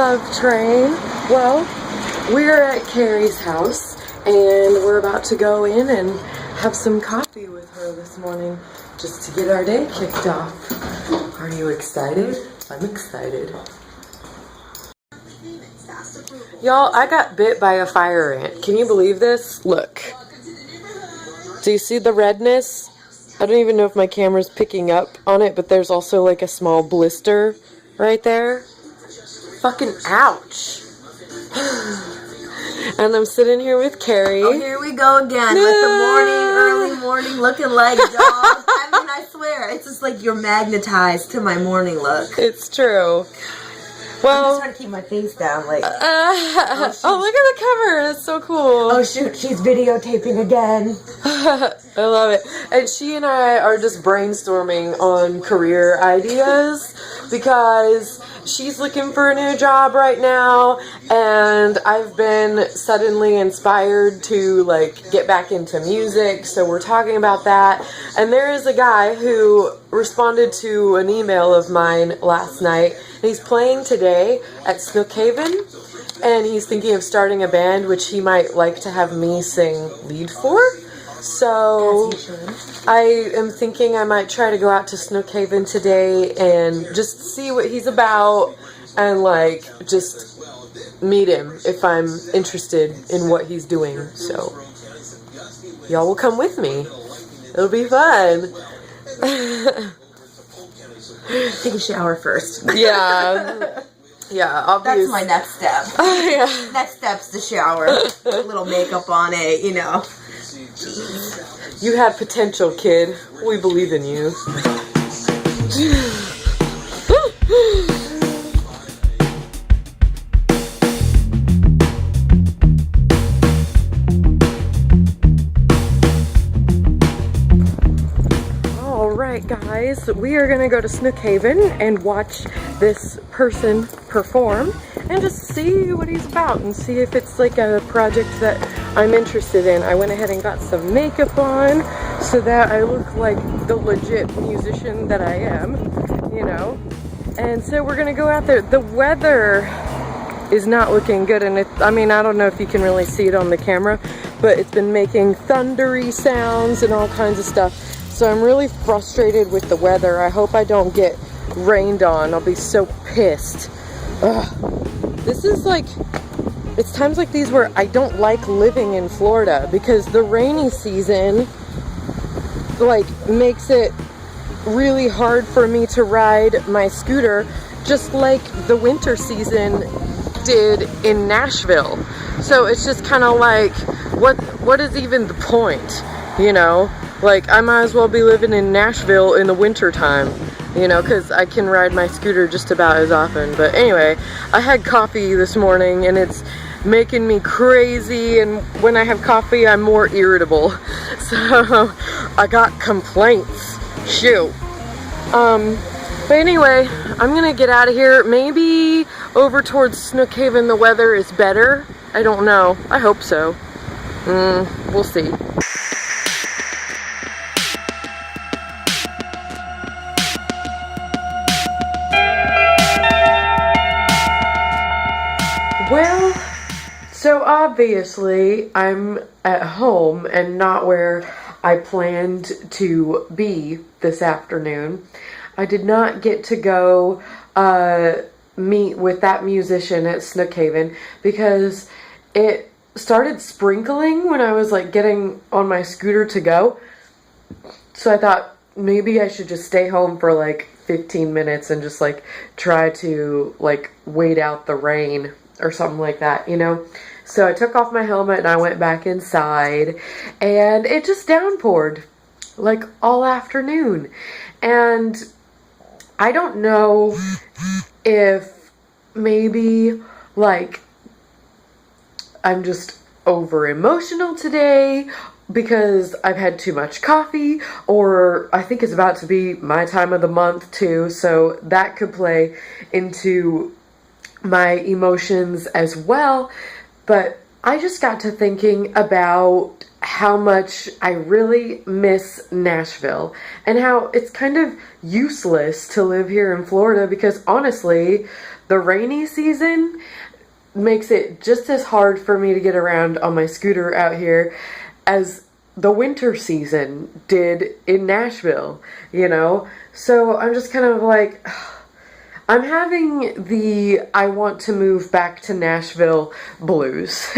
love train. Well, we're at Carrie's house and we're about to go in and have some coffee with her this morning just to get our day kicked off. Are you excited? I'm excited. Y'all, I got bit by a fire ant. Can you believe this? Look. Do you see the redness? I don't even know if my camera's picking up on it, but there's also like a small blister right there. Fucking ouch. And I'm sitting here with Carrie. Oh, here we go again with the early morning looking like dog. I mean, I swear, it's just like you're magnetized to my morning look. It's true. Well, I'm just trying to keep my face down, like. Oh, look at the cover. It's so cool. Oh, shoot. She's videotaping again. I love it. And she and I are just brainstorming on career ideas because she's looking for a new job right now, and I've been suddenly inspired to like get back into music, so we're talking about that. And there is a guy who responded to an email of mine last night, and he's playing today at Snookhaven, and he's thinking of starting a band which he might like to have me sing lead for. So I am thinking I might try to go out to Snookhaven today and just see what he's about and like just meet him if I'm interested in what he's doing. So y'all will come with me. It'll be fun. Take a shower first. Yeah. Yeah, obviously. That's my next step. Yeah. Next step's the shower. A little makeup on it, you know. You have potential, kid. We believe in you. Alright guys, we are going to go to Snookhaven and watch this person perform and just see what he's about and see if it's like a project that I'm interested in. I went ahead and got some makeup on so that I look like the legit musician that I am, you know. And so we're gonna go out there. The weather is not looking good, and I mean, I don't know if you can really see it on the camera, but it's been making thundery sounds and all kinds of stuff. So I'm really frustrated with the weather. I hope I don't get rained on. I'll be so pissed. Ugh. This is like, it's times like these where I don't like living in Florida because the rainy season like makes it really hard for me to ride my scooter, just like the winter season did in Nashville. So it's just kind of like, what is even the point, you know? Like, I might as well be living in Nashville in the winter time, you know, because I can ride my scooter just about as often. But anyway, I had coffee this morning and it's making me crazy, and when I have coffee I'm more irritable. So I got complaints. Shoot. But anyway, I'm gonna get out of here. Maybe over towards Snookhaven the weather is better. I don't know. I hope so. We'll see. Well, so obviously I'm at home and not where I planned to be this afternoon. I did not get to go meet with that musician at Snookhaven because it started sprinkling when I was like getting on my scooter to go. So I thought maybe I should just stay home for like 15 minutes and just like try to like wait out the rain or something like that, you know? So I took off my helmet and I went back inside and it just downpoured like all afternoon. And I don't know if maybe like I'm just over emotional today because I've had too much coffee, or I think it's about to be my time of the month too, so that could play into my emotions as well. But I just got to thinking about how much I really miss Nashville and how it's kind of useless to live here in Florida because honestly, the rainy season makes it just as hard for me to get around on my scooter out here as the winter season did in Nashville, you know? So I'm just kind of like, I'm having the I want to move back to Nashville blues.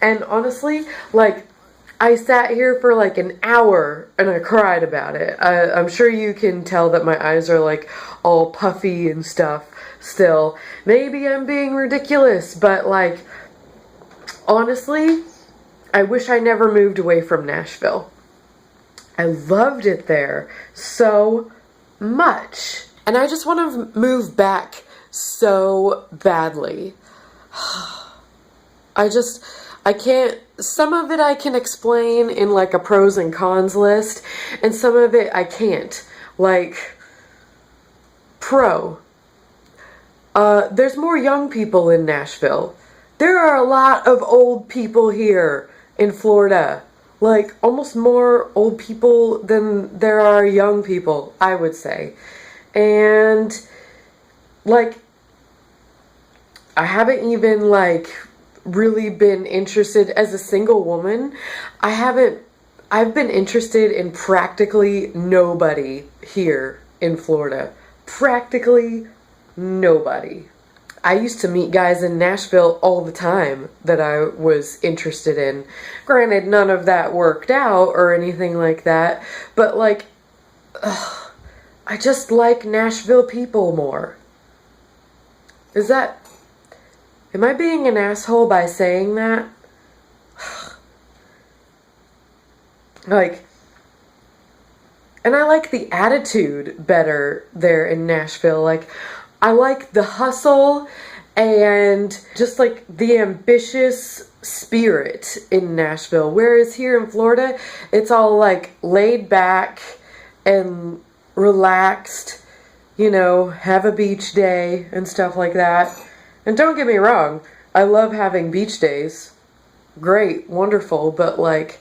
And honestly, like, I sat here for like an hour and I cried about it. I'm sure you can tell that my eyes are like all puffy and stuff still. Maybe I'm being ridiculous, but like, honestly, I wish I never moved away from Nashville. I loved it there so much. And I just want to move back so badly. I can't, some of it I can explain in like a pros and cons list, and some of it I can't. Like, pro. There's more young people in Nashville. There are a lot of old people here in Florida. Like, almost more old people than there are young people, I would say. And, like, I haven't even, like, really been interested as a single woman. I've been interested in practically nobody here in Florida. Practically nobody. I used to meet guys in Nashville all the time that I was interested in. Granted, none of that worked out or anything like that, but like, I just like Nashville people more. Am I being an asshole by saying that? Like, and I like the attitude better there in Nashville. Like, I like the hustle and just like the ambitious spirit in Nashville. Whereas here in Florida, it's all like laid back and relaxed, you know, have a beach day and stuff like that. And don't get me wrong, I love having beach days. Great, wonderful, but like,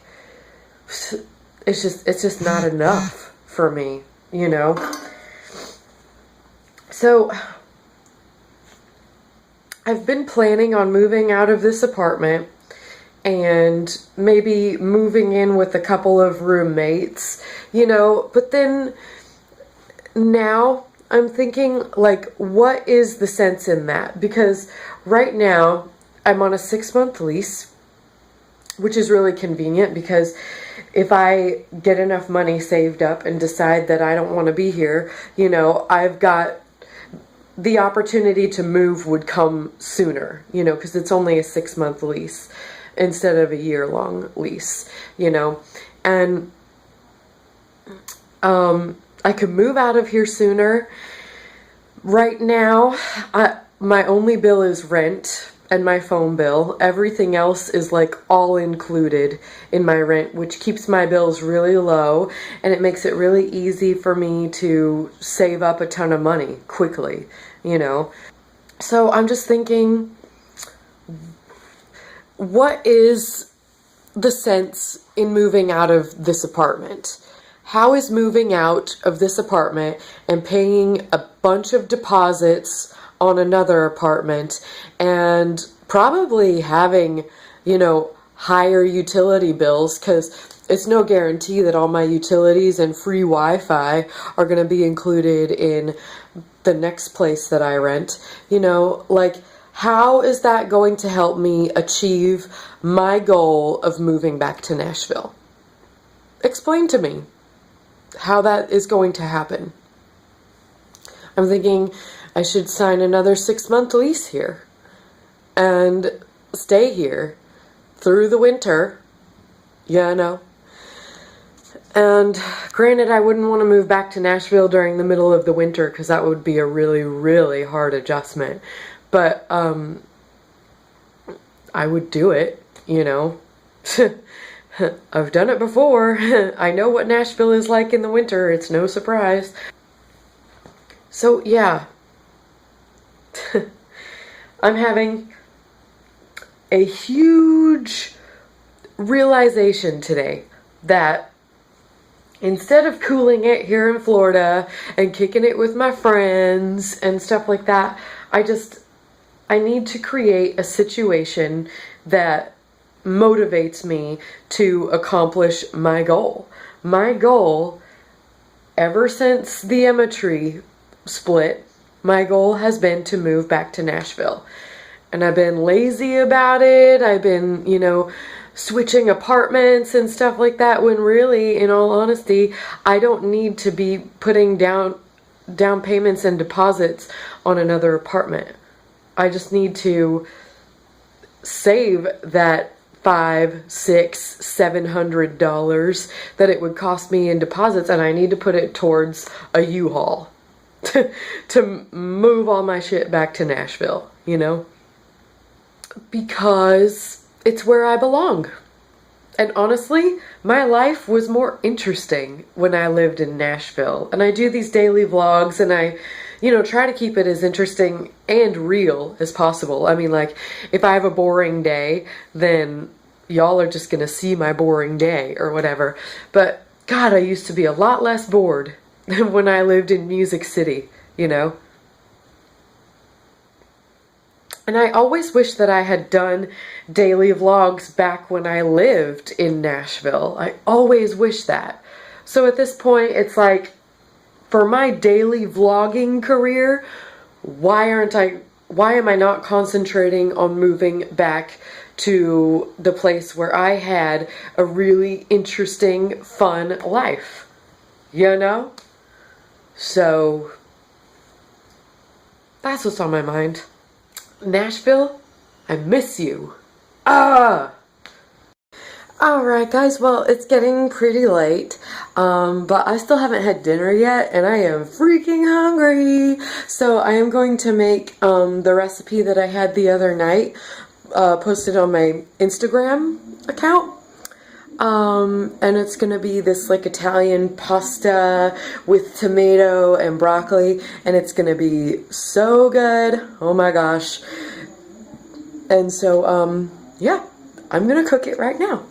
it's just not enough for me, you know? So, I've been planning on moving out of this apartment and maybe moving in with a couple of roommates, you know, but then now I'm thinking, like, what is the sense in that? Because right now I'm on a 6-month lease, which is really convenient because if I get enough money saved up and decide that I don't want to be here, you know, I've got the opportunity to move would come sooner, you know, because it's only a 6-month lease instead of a year-long lease, you know, and I could move out of here sooner. Right now, my only bill is rent and my phone bill. Everything else is like all included in my rent, which keeps my bills really low, and it makes it really easy for me to save up a ton of money quickly, you know. So I'm just thinking, what is the sense in moving out of this apartment? How is moving out of this apartment and paying a bunch of deposits on another apartment and probably having, you know, higher utility bills, because it's no guarantee that all my utilities and free Wi-Fi are going to be included in the next place that I rent, you know, like, how is that going to help me achieve my goal of moving back to Nashville? Explain to me how that is going to happen. I'm thinking I should sign another 6-month lease here and stay here through the winter, yeah, I know. And granted, I wouldn't want to move back to Nashville during the middle of the winter because that would be a really, really hard adjustment. But I would do it, you know. I've done it before. I know what Nashville is like in the winter. It's no surprise. So, yeah. I'm having a huge realization today that instead of cooling it here in Florida and kicking it with my friends and stuff like that, I need to create a situation that motivates me to accomplish my goal. My goal, ever since the Emma Tree split, my goal has been to move back to Nashville. And I've been lazy about it. I've been, you know, switching apartments and stuff like that, when really, in all honesty, I don't need to be putting down payments and deposits on another apartment. I just need to save that $500, $600, $700 that it would cost me in deposits, and I need to put it towards a U-Haul to move all my shit back to Nashville, you know? Because it's where I belong. And honestly, my life was more interesting when I lived in Nashville. And I do these daily vlogs, and I, you know, try to keep it as interesting and real as possible. I mean, like, if I have a boring day, then y'all are just gonna see my boring day or whatever. But God, I used to be a lot less bored than when I lived in Music City, you know? And I always wish that I had done daily vlogs back when I lived in Nashville. I always wish that. So at this point, it's like, for my daily vlogging career, why am I not concentrating on moving back to the place where I had a really interesting, fun life? You know? So, that's what's on my mind. Nashville, I miss you. Alright guys, well, it's getting pretty late, but I still haven't had dinner yet, and I am freaking hungry. So I am going to make the recipe that I had the other night, posted on my Instagram account. And it's gonna be this like Italian pasta with tomato and broccoli, and it's gonna be so good. Oh my gosh. And so, yeah, I'm gonna cook it right now.